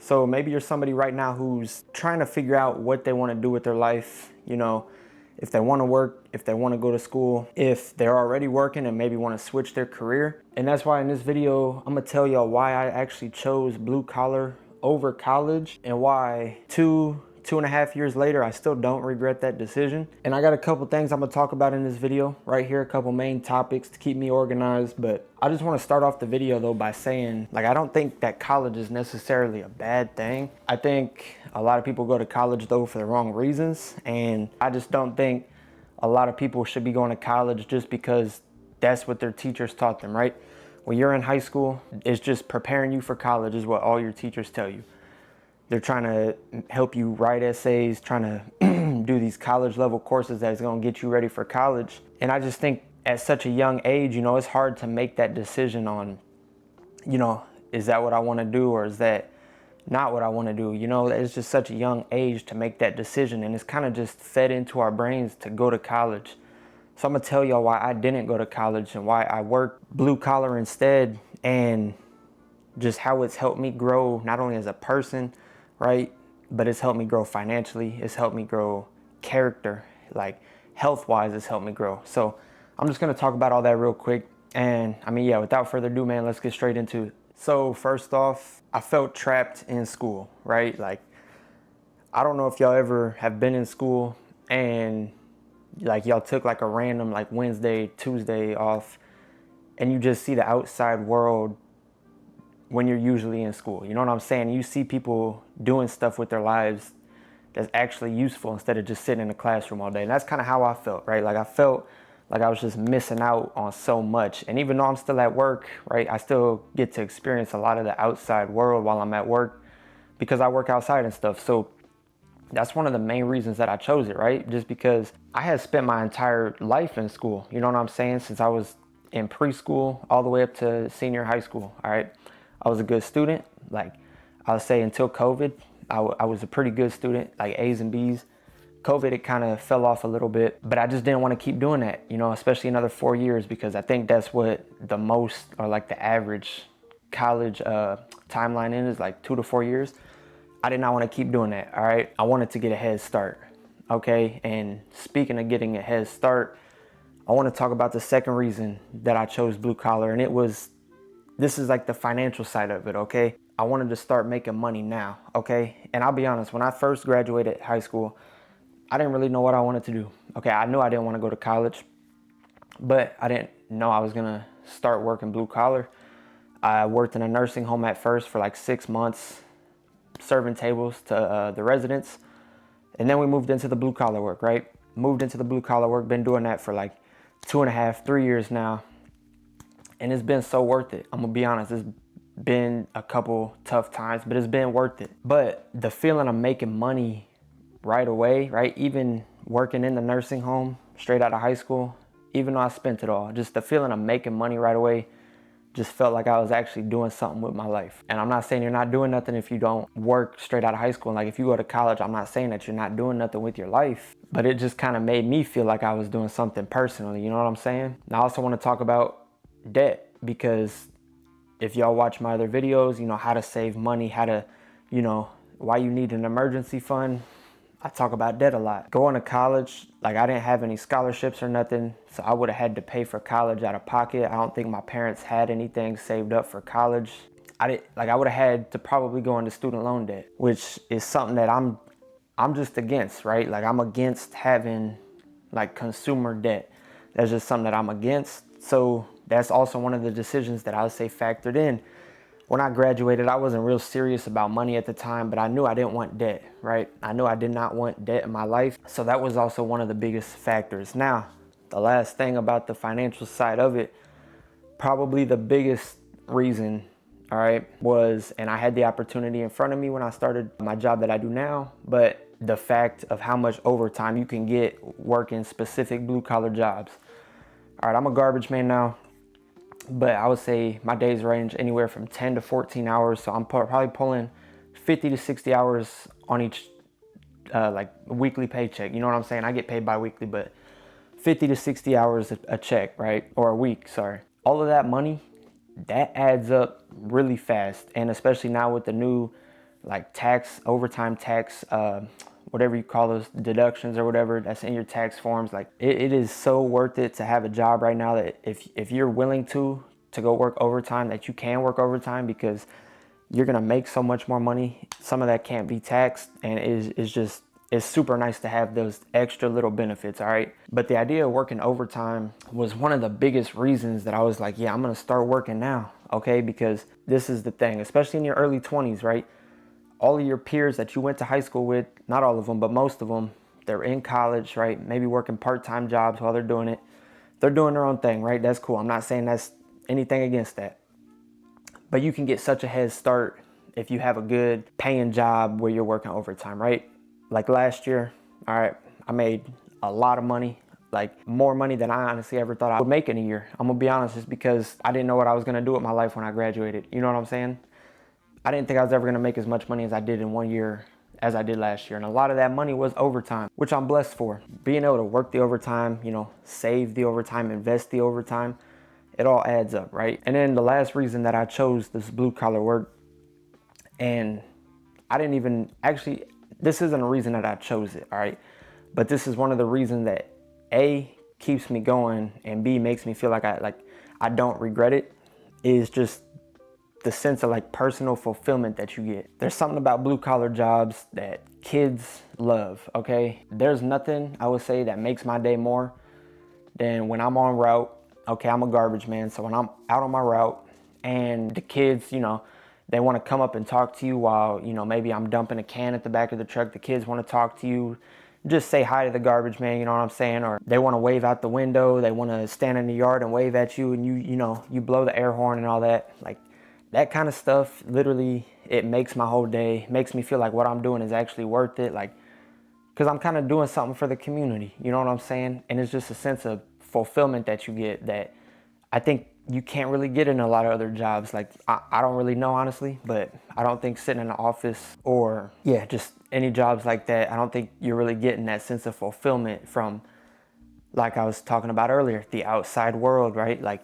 So maybe you're somebody right now who's trying to figure out what they want to do with their life, if they want to work, if they want to go to school, if they're already working and maybe want to switch their career. And that's why in this video, I'm gonna tell y'all why I actually chose blue collar over college and why two and a half years later, I still don't regret that decision. And I got a couple things I'm gonna talk about in this video right here, a couple main topics to keep me organized. But I just wanna start off the video though by saying, I don't think that college is necessarily a bad thing. I think a lot of people go to college though for the wrong reasons. And I just don't think a lot of people should be going to college just because that's what their teachers taught them, right? When you're in high school, it's just preparing you for college is what all your teachers tell you. They're trying to help you write essays, trying to do these college level courses that's gonna get you ready for college. And I just think at such a young age, it's hard to make that decision on, is that what I wanna do or is that not what I wanna do? It's just such a young age to make that decision, and it's kind of just fed into our brains to go to college. So I'm gonna tell y'all why I didn't go to college and why I worked blue collar instead, and just how it's helped me grow not only as a person, right? But it's helped me grow financially. It's helped me grow character, health-wise, it's helped me grow. So I'm just gonna talk about all that real quick. And without further ado, man, let's get straight into it. So first off, I felt trapped in school, right? I don't know if y'all ever have been in school and y'all took a random Wednesday, Tuesday off, and you just see the outside world when you're usually in school. You know what I'm saying? You see people doing stuff with their lives that's actually useful instead of just sitting in the classroom all day. And that's kind of how I felt, right? I felt like I was just missing out on so much. And even though I'm still at work, right, I still get to experience a lot of the outside world while I'm at work because I work outside and stuff. So that's one of the main reasons that I chose it, right? Just because I had spent my entire life in school, you know what I'm saying? Since I was in preschool all the way up to senior high school, all right? I was a good student. I would say until COVID, I was a pretty good student, A's and B's. COVID, it kind of fell off a little bit, but I just didn't want to keep doing that, especially another 4 years, because I think that's what the most, or the average college timeline is, 2 to 4 years. I did not want to keep doing that, all right? I wanted to get a head start, okay? And speaking of getting a head start, I want to talk about the second reason that I chose blue collar, and this is the financial side of it, okay? I wanted to start making money now, okay? And I'll be honest, when I first graduated high school, I didn't really know what I wanted to do. Okay, I knew I didn't want to go to college, but I didn't know I was gonna start working blue collar. I worked in a nursing home at first for 6 months, serving tables to the residents. And then we moved into the blue collar work, right? Moved into the blue collar work, been doing that for 2.5, 3 years now. And it's been so worth it. I'm gonna be honest, it's been a couple tough times, but it's been worth it. But the feeling of making money right away, right? Even working in the nursing home straight out of high school, even though I spent it all, just the feeling of making money right away just felt like I was actually doing something with my life. And I'm not saying you're not doing nothing if you don't work straight out of high school. If you go to college, I'm not saying that you're not doing nothing with your life, but it just kind of made me feel like I was doing something personally, you know what I'm saying? And I also want to talk about debt, because if y'all watch my other videos, how to save money, how to, why you need an emergency fund, I talk about debt a lot. Going to college, I didn't have any scholarships or nothing, so I would have had to pay for college out of pocket. I don't think my parents had anything saved up for college. I would have had to probably go into student loan debt, which is something that I'm just against, right? I'm against having consumer debt. That's just something that I'm against. So that's also one of the decisions that I would say factored in. When I graduated, I wasn't real serious about money at the time, but I knew I didn't want debt, right? I knew I did not want debt in my life. So that was also one of the biggest factors. Now, the last thing about the financial side of it, probably the biggest reason, all right, was, and I had the opportunity in front of me when I started my job that I do now, but the fact of how much overtime you can get working specific blue collar jobs. All right, I'm a garbage man now, but I would say my days range anywhere from 10 to 14 hours. So I'm probably pulling 50 to 60 hours on each weekly paycheck. You know what I'm saying? I get paid bi-weekly, but 50 to 60 hours a check, right? Or a week, sorry. All of that money, that adds up really fast. And especially now with the new like tax, overtime tax, whatever you call those deductions or whatever that's in your tax forms. Like it is so worth it to have a job right now that if you're willing to go work overtime, that you can work overtime, because you're gonna make so much more money. Some of that can't be taxed, and it's super nice to have those extra little benefits, all right? But the idea of working overtime was one of the biggest reasons that I was like, yeah, I'm gonna start working now, okay? Because this is the thing, especially in your early 20s, right? All of your peers that you went to high school with, not all of them, but most of them, they're in college, right? Maybe working part-time jobs while they're doing it. They're doing their own thing, right? That's cool. I'm not saying that's anything against that. But you can get such a head start if you have a good paying job where you're working overtime, right? Like last year, all right, I made a lot of money, like more money than I honestly ever thought I would make in a year. I'm gonna be honest, just because I didn't know what I was gonna do with my life when I graduated. You know what I'm saying? I didn't think I was ever gonna make as much money as I did in 1 year as I did last year. And a lot of that money was overtime, which I'm blessed for. Being able to work the overtime, you know, save the overtime, invest the overtime, it all adds up, right? And then the last reason that I chose this blue collar work, and I didn't even actually, this isn't a reason that I chose it, all right? But this is one of the reasons that A, keeps me going, and B, makes me feel like I don't regret it, is just the sense of like personal fulfillment that you get. There's something about blue collar jobs that kids love, okay? There's nothing, I would say, that makes my day more than when I'm on route. Okay, I'm a garbage man, so when I'm out on my route and the kids, you know, they want to come up and talk to you while, you know, maybe I'm dumping a can at the back of the truck. The kids want to talk to you, just say hi to the garbage man, you know what I'm saying? Or they want to wave out the window, they want to stand in the yard and wave at you, and you know, you blow the air horn and all that. Like that kind of stuff, literally, it makes my whole day, makes me feel like what I'm doing is actually worth it. Like, because I'm kind of doing something for the community, you know what I'm saying? And it's just a sense of fulfillment that you get that I think you can't really get in a lot of other jobs. Like, I don't really know, honestly, but I don't think sitting in an office or, yeah, just any jobs like that, I don't think you're really getting that sense of fulfillment from, like I was talking about earlier, the outside world, right? Like,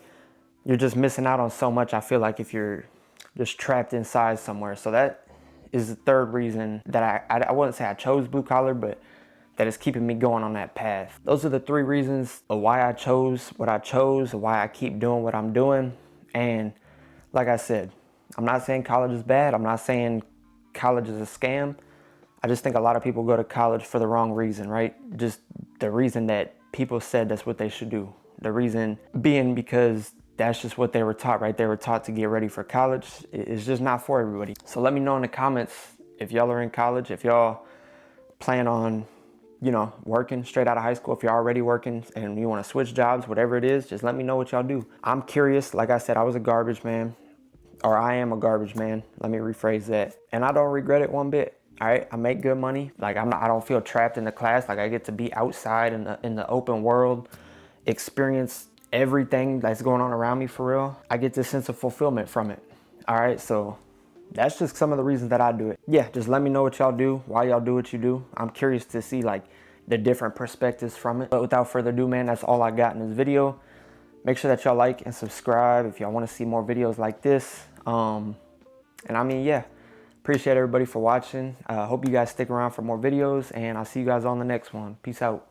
you're just missing out on so much, I feel like, if you're just trapped inside somewhere. So that is the third reason that I wouldn't say I chose blue collar, but that is keeping me going on that path. Those are the three reasons of why I chose what I chose, why I keep doing what I'm doing. And like I said, I'm not saying college is bad. I'm not saying college is a scam. I just think a lot of people go to college for the wrong reason, right? Just the reason that people said that's what they should do. The reason being because that's just what they were taught, right? They were taught to get ready for college. It's just not for everybody. So let me know in the comments if y'all are in college, if y'all plan on, you know, working straight out of high school. If you're already working and you want to switch jobs, whatever it is, just let me know what y'all do. I'm curious. Like I said, I was a garbage man, or I am a garbage man. Let me rephrase that. And I don't regret it one bit. All right, I make good money. Like I don't feel trapped in the class. Like I get to be outside in the open world, experience everything that's going on around me for real. I get this sense of fulfillment from it. All right, so that's just some of the reasons that I do it. Yeah, just let me know what y'all do, why y'all do what you do. I'm curious to see like the different perspectives from it. But without further ado, man, that's all I got in this video. Make sure that y'all like and subscribe if y'all want to see more videos like this. And I mean, yeah, appreciate everybody for watching. Hope you guys stick around for more videos, and I'll see you guys on the next one. Peace out.